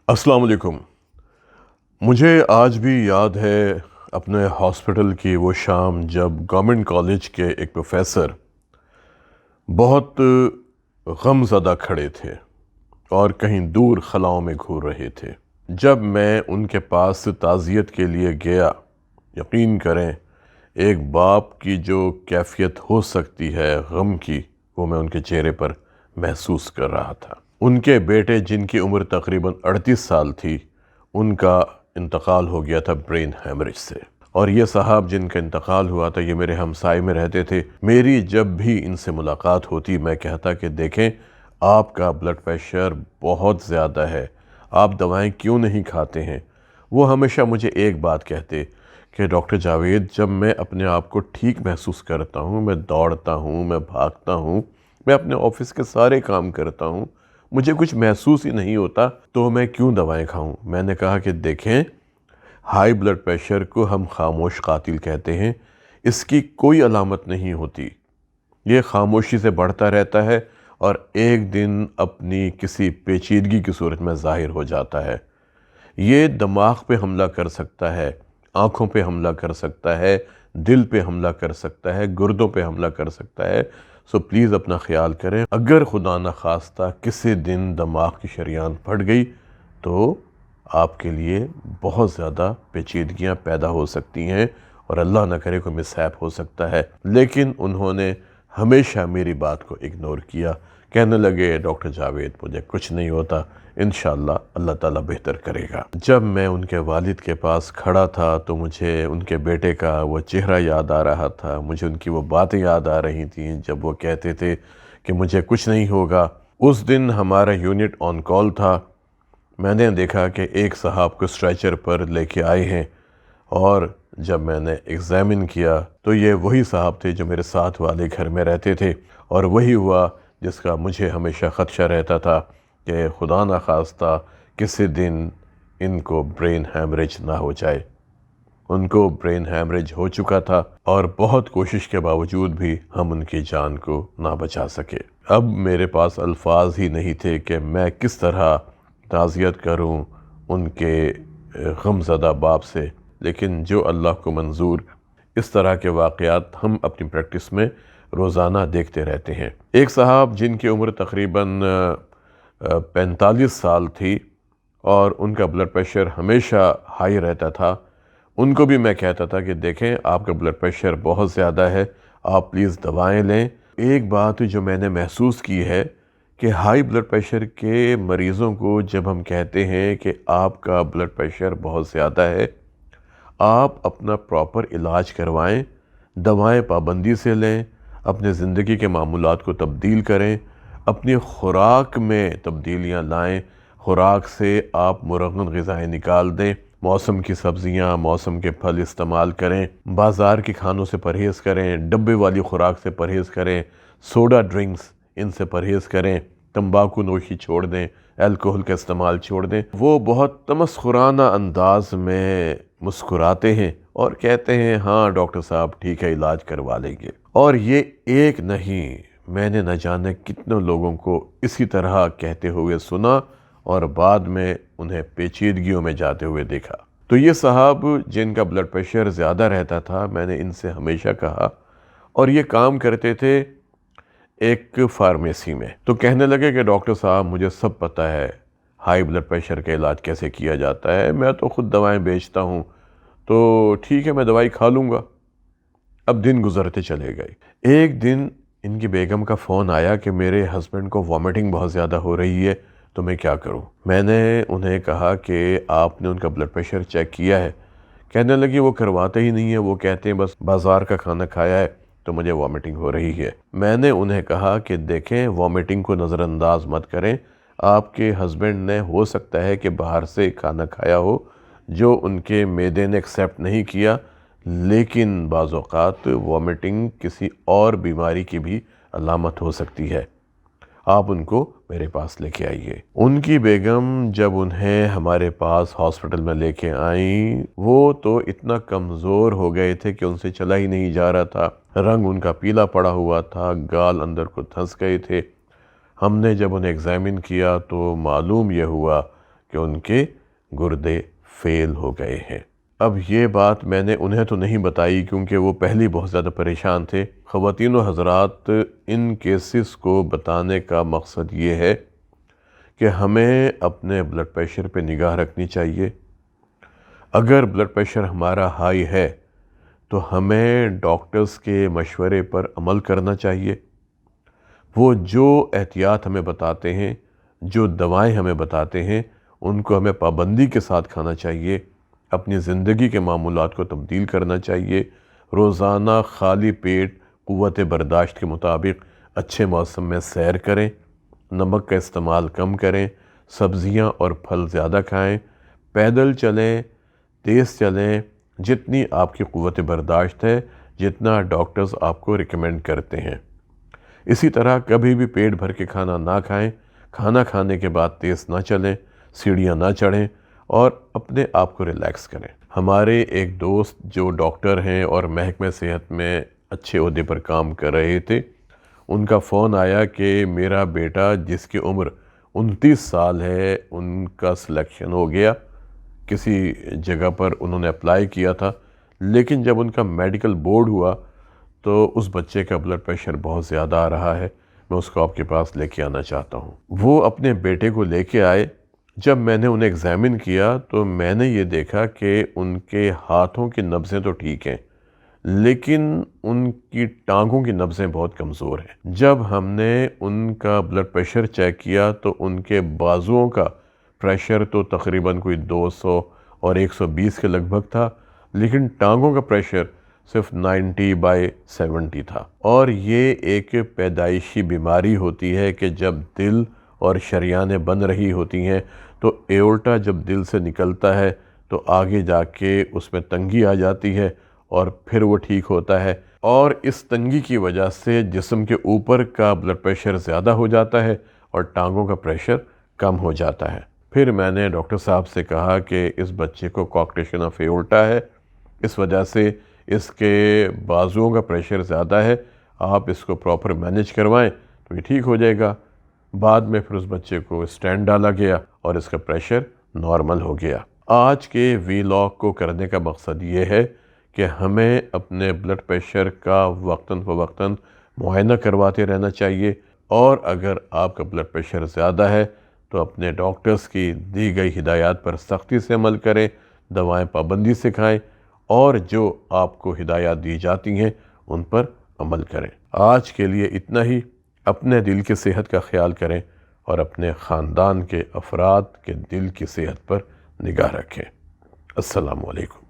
السلام علیکم۔ مجھے آج بھی یاد ہے اپنے ہاسپٹل کی وہ شام جب گورنمنٹ کالج کے ایک پروفیسر بہت غم زدہ کھڑے تھے اور کہیں دور خلاؤں میں گھور رہے تھے۔ جب میں ان کے پاس تعزیت کے لیے گیا، یقین کریں ایک باپ کی جو کیفیت ہو سکتی ہے غم کی، وہ میں ان کے چہرے پر محسوس کر رہا تھا۔ ان کے بیٹے جن کی عمر تقریباً 38 سال تھی، ان کا انتقال ہو گیا تھا برین ہیمریج سے، اور یہ صاحب جن کا انتقال ہوا تھا یہ میرے ہمسائے میں رہتے تھے۔ میری جب بھی ان سے ملاقات ہوتی میں کہتا کہ دیکھیں آپ کا بلڈ پریشر بہت زیادہ ہے، آپ دوائیں کیوں نہیں کھاتے ہیں؟ وہ ہمیشہ مجھے ایک بات کہتے کہ ڈاکٹر جاوید، جب میں اپنے آپ کو ٹھیک محسوس کرتا ہوں، میں دوڑتا ہوں، میں بھاگتا ہوں، میں اپنے آفس کے سارے کام کرتا ہوں، مجھے کچھ محسوس ہی نہیں ہوتا تو میں کیوں دوائیں کھاؤں؟ میں نے کہا کہ دیکھیں ہائی بلڈ پریشر کو ہم خاموش قاتل کہتے ہیں، اس کی کوئی علامت نہیں ہوتی، یہ خاموشی سے بڑھتا رہتا ہے اور ایک دن اپنی کسی پیچیدگی کی صورت میں ظاہر ہو جاتا ہے۔ یہ دماغ پہ حملہ کر سکتا ہے، آنکھوں پہ حملہ کر سکتا ہے، دل پہ حملہ کر سکتا ہے، گردوں پہ حملہ کر سکتا ہے۔ سو پلیز اپنا خیال کریں، اگر خدا نخواستہ کسی دن دماغ کی شریان پھٹ گئی تو آپ کے لیے بہت زیادہ پیچیدگیاں پیدا ہو سکتی ہیں اور اللہ نہ کرے کوئی مس ہیپ ہو سکتا ہے۔ لیکن انہوں نے ہمیشہ میری بات کو اگنور کیا، کہنے لگے ڈاکٹر جاوید مجھے کچھ نہیں ہوتا، انشاءاللہ اللہ تعالیٰ بہتر کرے گا۔ جب میں ان کے والد کے پاس کھڑا تھا تو مجھے ان کے بیٹے کا وہ چہرہ یاد آ رہا تھا، مجھے ان کی وہ باتیں یاد آ رہی تھیں جب وہ کہتے تھے کہ مجھے کچھ نہیں ہوگا۔ اس دن ہمارا یونٹ آن کال تھا، میں نے دیکھا کہ ایک صاحب کو اسٹریچر پر لے کے آئے ہیں، اور جب میں نے ایگزامن کیا تو یہ وہی صاحب تھے جو میرے ساتھ والے گھر میں رہتے تھے، اور وہی ہوا جس کا مجھے ہمیشہ خدشہ رہتا تھا کہ خدا نخواستہ کسی دن ان کو برین ہیمریج نہ ہو جائے۔ ان کو برین ہیمریج ہو چکا تھا اور بہت کوشش کے باوجود بھی ہم ان کی جان کو نہ بچا سکے۔ اب میرے پاس الفاظ ہی نہیں تھے کہ میں کس طرح تعزیت کروں ان کے غم زدہ باپ سے، لیکن جو اللہ کو منظور، اس طرح کے واقعات ہم اپنی پریکٹس میں روزانہ دیکھتے رہتے ہیں۔ ایک صاحب جن کی عمر تقریباً 45 سال تھی اور ان کا بلڈ پریشر ہمیشہ ہائی رہتا تھا، ان کو بھی میں کہتا تھا کہ دیکھیں آپ کا بلڈ پریشر بہت زیادہ ہے، آپ پلیز دوائیں لیں۔ ایک بات جو میں نے محسوس کی ہے کہ ہائی بلڈ پریشر کے مریضوں کو جب ہم کہتے ہیں کہ آپ کا بلڈ پریشر بہت زیادہ ہے، آپ اپنا پراپر علاج کروائیں، دوائیں پابندی سے لیں، اپنے زندگی کے معمولات کو تبدیل کریں، اپنی خوراک میں تبدیلیاں لائیں، خوراک سے آپ مرغن غذائیں نکال دیں، موسم کی سبزیاں، موسم کے پھل استعمال کریں، بازار کے کھانوں سے پرہیز کریں، ڈبے والی خوراک سے پرہیز کریں، سوڈا ڈرنکس ان سے پرہیز کریں، تمباکو نوشی چھوڑ دیں، الکوہل کا استعمال چھوڑ دیں۔ وہ بہت تمسخرانہ انداز میں مسکراتے ہیں اور کہتے ہیں ہاں ڈاکٹر صاحب ٹھیک ہے، علاج کروا لیں گے۔ اور یہ ایک نہیں، میں نے نہ جانے کتنے لوگوں کو اسی طرح کہتے ہوئے سنا اور بعد میں انہیں پیچیدگیوں میں جاتے ہوئے دیکھا۔ تو یہ صاحب جن کا بلڈ پریشر زیادہ رہتا تھا، میں نے ان سے ہمیشہ کہا، اور یہ کام کرتے تھے ایک فارمیسی میں، تو کہنے لگے کہ ڈاکٹر صاحب مجھے سب پتہ ہے ہائی بلڈ پریشر کا علاج کیسے کیا جاتا ہے، میں تو خود دوائیں بیچتا ہوں، تو ٹھیک ہے میں دوائی کھا لوں گا۔ اب دن گزرتے چلے گئے۔ ایک دن ان کی بیگم کا فون آیا کہ میرے ہسبینڈ کو وامٹنگ بہت زیادہ ہو رہی ہے، تو میں کیا کروں؟ میں نے انہیں کہا کہ آپ نے ان کا بلڈ پریشر چیک کیا ہے؟ کہنے لگی وہ کرواتے ہی نہیں ہے، وہ کہتے ہیں بس بازار کا کھانا کھایا ہے تو مجھے وامٹنگ ہو رہی ہے۔ میں نے انہیں کہا کہ دیکھیں وامٹنگ کو نظر انداز مت کریں، آپ کے ہسبینڈ نے ہو سکتا ہے کہ باہر سے کھانا کھایا ہو جو ان کے معدے نے ایکسیپٹ نہیں کیا، لیکن بعض اوقات وامٹنگ کسی اور بیماری کی بھی علامت ہو سکتی ہے، آپ ان کو میرے پاس لے کے آئیے۔ ان کی بیگم جب انہیں ہمارے پاس ہاسپٹل میں لے کے آئیں، وہ تو اتنا کمزور ہو گئے تھے کہ ان سے چلا ہی نہیں جا رہا تھا، رنگ ان کا پیلا پڑا ہوا تھا، گال اندر کو دھنس گئے تھے۔ ہم نے جب انہیں ایگزامن کیا تو معلوم یہ ہوا کہ ان کے گردے فیل ہو گئے ہیں۔ اب یہ بات میں نے انہیں تو نہیں بتائی کیونکہ وہ پہلے بہت زیادہ پریشان تھے۔ خواتین و حضرات، ان کیسز کو بتانے کا مقصد یہ ہے کہ ہمیں اپنے بلڈ پریشر پہ نگاہ رکھنی چاہیے۔ اگر بلڈ پریشر ہمارا ہائی ہے تو ہمیں ڈاکٹرز کے مشورے پر عمل کرنا چاہیے۔ وہ جو احتیاط ہمیں بتاتے ہیں، جو دوائیں ہمیں بتاتے ہیں، ان کو ہمیں پابندی کے ساتھ کھانا چاہیے۔ اپنی زندگی کے معمولات کو تبدیل کرنا چاہیے۔ روزانہ خالی پیٹ قوت برداشت کے مطابق اچھے موسم میں سیر کریں، نمک کا استعمال کم کریں، سبزیاں اور پھل زیادہ کھائیں، پیدل چلیں، تیز چلیں، جتنی آپ کی قوت برداشت ہے، جتنا ڈاکٹرز آپ کو ریکمینڈ کرتے ہیں۔ اسی طرح کبھی بھی پیٹ بھر کے کھانا نہ کھائیں، کھانا کھانے کے بعد تیز نہ چلیں، سیڑھیاں نہ چڑھیں اور اپنے آپ کو ریلیکس کریں۔ ہمارے ایک دوست جو ڈاکٹر ہیں اور محکمہ صحت میں اچھے عہدے پر کام کر رہے تھے، ان کا فون آیا کہ میرا بیٹا جس کی عمر 29 سال ہے، ان کا سلیکشن ہو گیا۔ کسی جگہ پر انہوں نے اپلائی کیا تھا، لیکن جب ان کا میڈیکل بورڈ ہوا تو اس بچے کا بلڈ پریشر بہت زیادہ آ رہا ہے، میں اس کو آپ کے پاس لے کے آنا چاہتا ہوں۔ وہ اپنے بیٹے کو لے کے آئے۔ جب میں نے انہیں ایگزامن کیا تو میں نے یہ دیکھا کہ ان کے ہاتھوں کی نبضیں تو ٹھیک ہیں، لیکن ان کی ٹانگوں کی نبضیں بہت کمزور ہیں۔ جب ہم نے ان کا بلڈ پریشر چیک کیا تو ان کے بازوؤں کا پریشر تو تقریباً کوئی 200 اور 120 کے لگ بھگ تھا، لیکن ٹانگوں کا پریشر صرف 90/70 تھا۔ اور یہ ایک پیدائشی بیماری ہوتی ہے کہ جب دل اور شریانیں بن رہی ہوتی ہیں تو ایورٹا جب دل سے نکلتا ہے تو آگے جا کے اس میں تنگی آ جاتی ہے اور پھر وہ ٹھیک ہوتا ہے، اور اس تنگی کی وجہ سے جسم کے اوپر کا بلڈ پریشر زیادہ ہو جاتا ہے اور ٹانگوں کا پریشر کم ہو جاتا ہے۔ پھر میں نے ڈاکٹر صاحب سے کہا کہ اس بچے کو کوآکٹیشن آف ایورٹا ہے، اس وجہ سے اس کے بازوؤں کا پریشر زیادہ ہے، آپ اس کو پراپر مینیج کروائیں تو یہ ٹھیک ہو جائے گا۔ بعد میں پھر اس بچے کو اسٹینڈ ڈالا گیا اور اس کا پریشر نارمل ہو گیا۔ آج کے ویلاگ کو کرنے کا مقصد یہ ہے کہ ہمیں اپنے بلڈ پریشر کا وقتاً فوقتاً معائنہ کرواتے رہنا چاہیے، اور اگر آپ کا بلڈ پریشر زیادہ ہے تو اپنے ڈاکٹرز کی دی گئی ہدایات پر سختی سے عمل کریں، دوائیں پابندی سے کھائیں، اور جو آپ کو ہدایات دی جاتی ہیں ان پر عمل کریں۔ آج کے لیے اتنا ہی۔ اپنے دل کی صحت کا خیال کریں اور اپنے خاندان کے افراد کے دل کی صحت پر نگاہ رکھیں۔ السلام علیکم۔